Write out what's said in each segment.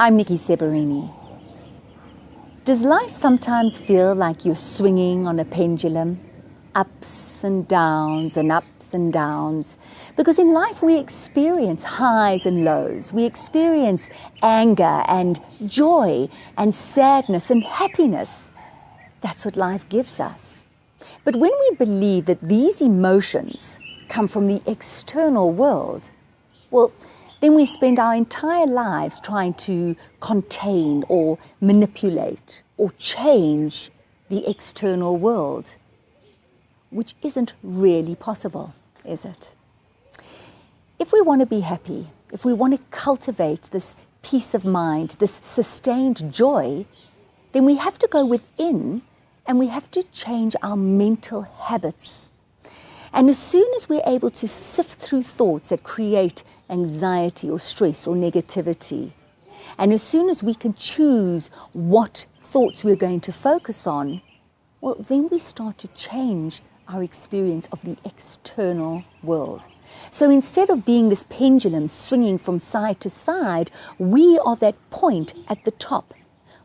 I'm Niki Seberini. Does life sometimes feel like you're swinging on a pendulum? Ups and downs and ups and downs. Because in life we experience highs and lows. We experience anger and joy and sadness and happiness. That's what life gives us. But when we believe that these emotions come from the external world, well, then we spend our entire lives trying to contain or manipulate or change the external world, which isn't really possible, is it? If we want to be happy, if we want to cultivate this peace of mind, this sustained joy, then we have to go within and we have to change our mental habits. And as soon as we're able to sift through thoughts that create anxiety or stress or negativity, and as soon as we can choose what thoughts we're going to focus on, well, then we start to change our experience of the external world. So instead of being this pendulum swinging from side to side, we are that point at the top.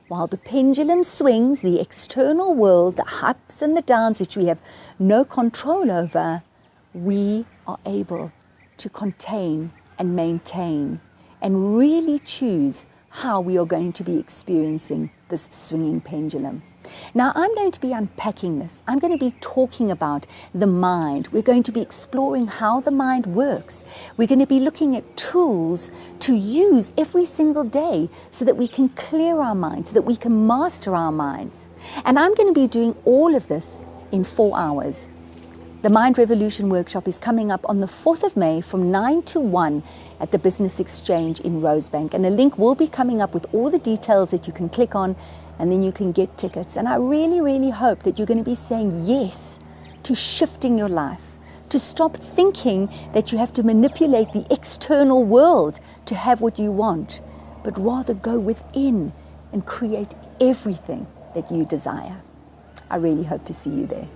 While the pendulum swings, the external world, the ups and the downs, which we have no control over, we are able to contain and maintain and really choose how we are going to be experiencing this swinging pendulum. Now, I'm going to be unpacking this. I'm going to be talking about the mind. We're going to be exploring how the mind works. We're going to be looking at tools to use every single day so that we can clear our minds, so that we can master our minds. And I'm going to be doing all of this in 4 hours. The Mind Revolution workshop is coming up on the 4th of May from 9 to 1 at the Business Exchange in Rosebank. And a link will be coming up with all the details that you can click on, and then you can get tickets. And I really, really hope that you're going to be saying yes to shifting your life, to stop thinking that you have to manipulate the external world to have what you want, but rather go within and create everything that you desire. I really hope to see you there.